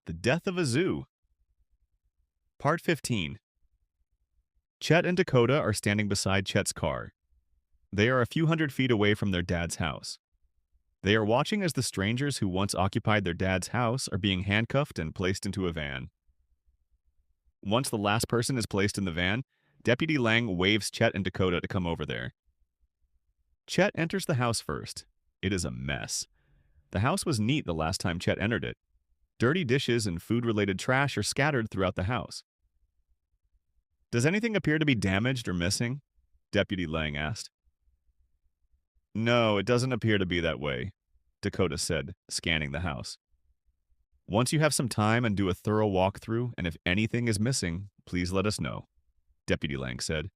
The Death of a Zoo. Part 15. Chet and Dakota are standing beside Chet's car. They are a few hundred feet away from their dad's house. They are watching as the strangers who once occupied their dad's house are being handcuffed and placed into a van. Once the last person is placed in the van, Deputy Lang waves Chet and Dakota to come over there. Chet enters the house first. It is a mess. The house was neat the last time Chet entered it. Dirty dishes and food-related trash are scattered throughout the house. Does anything appear to be damaged or missing? Deputy Lang asked. No, it doesn't appear to be that way, Dakota said, scanning the house. Once you have some time and do a thorough walkthrough, and if anything is missing, please let us know, Deputy Lang said.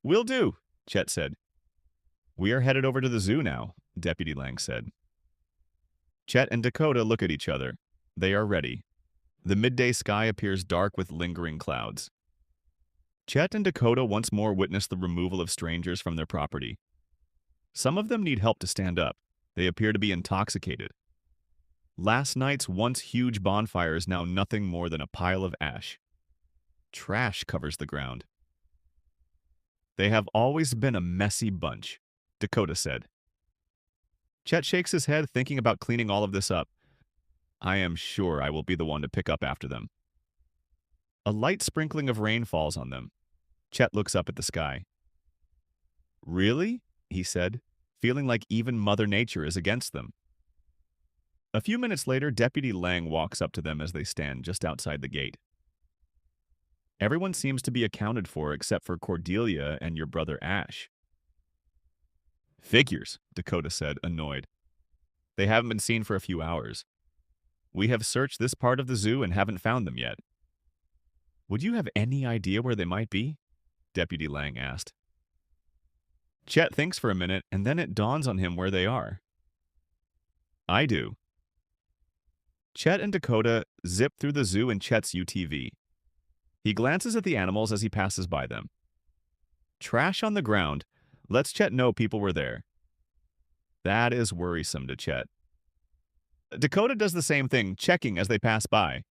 Will do, Chet said. We are headed over to the zoo now, Deputy Lang said. Chet and Dakota look at each other. They are ready. The midday sky appears dark with lingering clouds. Chet and Dakota once more witness the removal of strangers from their property. Some of them need help to stand up. They appear to be intoxicated. Last night's once huge bonfire is now nothing more than a pile of ash. Trash covers the ground. They have always been a messy bunch, Dakota said. Chet shakes his head, thinking about cleaning all of this up. I am sure I will be the one to pick up after them. A light sprinkling of rain falls on them. Chet looks up at the sky. Really? He said, feeling like even Mother Nature is against them. A few minutes later, Deputy Lang walks up to them as they stand just outside the gate. Everyone seems to be accounted for except for Cordelia and your brother Ash. Figures, Dakota said, annoyed. They haven't been seen for a few hours. We have searched this part of the zoo and haven't found them yet. Would you have any idea where they might be? Deputy Lang asked. Chet thinks for a minute, and then it dawns on him where they are. I do. Chet and Dakota zip through the zoo in Chet's UTV. He glances at the animals as he passes by them. Trash on the ground lets Chet know people were there. That is worrisome to Chet. Dakota does the same thing, checking as they pass by.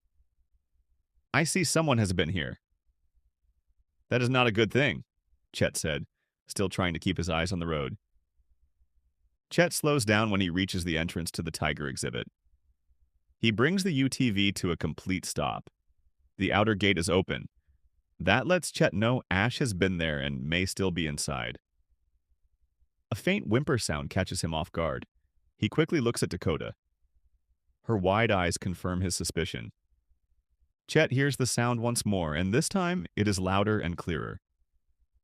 I see someone has been here. That is not a good thing, Chet said, still trying to keep his eyes on the road. Chet slows down when he reaches the entrance to the tiger exhibit. He brings the UTV to a complete stop. The outer gate is open. That lets Chet know Ash has been there and may still be inside. A faint whimper sound catches him off guard. He quickly looks at Dakota. Her wide eyes confirm his suspicion. Chet hears the sound once more, and this time it is louder and clearer.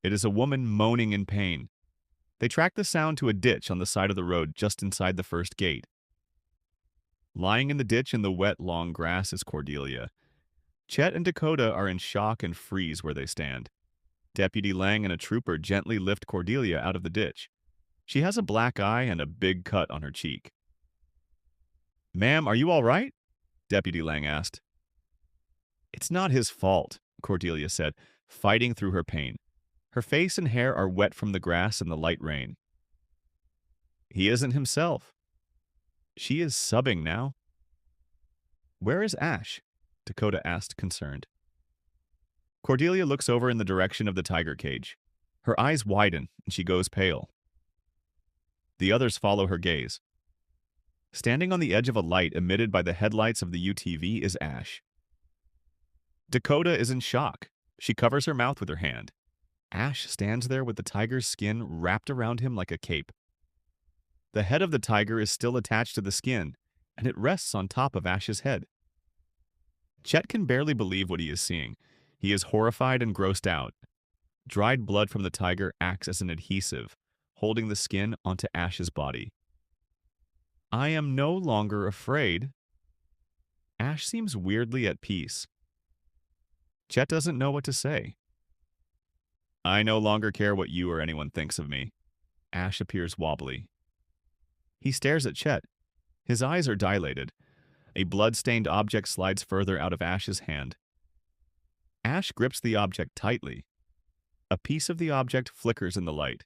It is a woman moaning in pain. They track the sound to a ditch on the side of the road just inside the first gate. Lying in the ditch in the wet, long grass is Cordelia. Chet and Dakota are in shock and freeze where they stand. Deputy Lang and a trooper gently lift Cordelia out of the ditch. She has a black eye and a big cut on her cheek. Ma'am, are you all right? Deputy Lang asked. It's not his fault, Cordelia said, fighting through her pain. Her face and hair are wet from the grass and the light rain. He isn't himself. She is subbing now. Where is Ash? Dakota asked, concerned. Cordelia looks over in the direction of the tiger cage. Her eyes widen, and she goes pale. The others follow her gaze. Standing on the edge of a light emitted by the headlights of the UTV is Ash. Dakota is in shock. She covers her mouth with her hand. Ash stands there with the tiger's skin wrapped around him like a cape. The head of the tiger is still attached to the skin, and it rests on top of Ash's head. Chet can barely believe what he is seeing. He is horrified and grossed out. Dried blood from the tiger acts as an adhesive, holding the skin onto Ash's body. I am no longer afraid. Ash seems weirdly at peace. Chet doesn't know what to say. I no longer care what you or anyone thinks of me. Ash appears wobbly. He stares at Chet. His eyes are dilated. A blood-stained object slides further out of Ash's hand. Ash grips the object tightly. A piece of the object flickers in the light.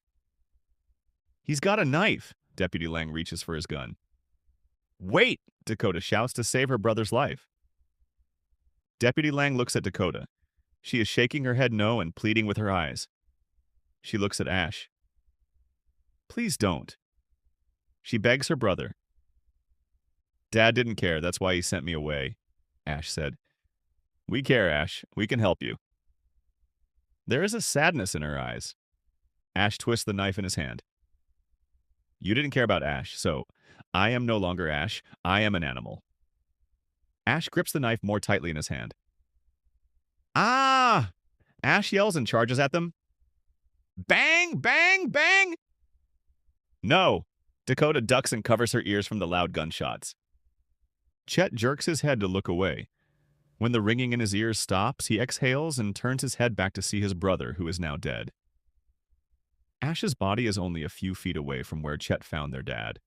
He's got a knife! Deputy Lang reaches for his gun. Wait! Dakota shouts to save her brother's life. Deputy Lang looks at Dakota. She is shaking her head no and pleading with her eyes. She looks at Ash. Please don't. She begs her brother. Dad didn't care, that's why he sent me away, Ash said. We care, Ash. We can help you. There is a sadness in her eyes. Ash twists the knife in his hand. You didn't care about Ash, so I am no longer Ash. I am an animal. Ash grips the knife more tightly in his hand. Ah! Ash yells and charges at them. Bang! Bang! Bang! No! Dakota ducks and covers her ears from the loud gunshots. Chet jerks his head to look away. When the ringing in his ears stops, he exhales and turns his head back to see his brother, who is now dead. Ash's body is only a few feet away from where Chet found their dad.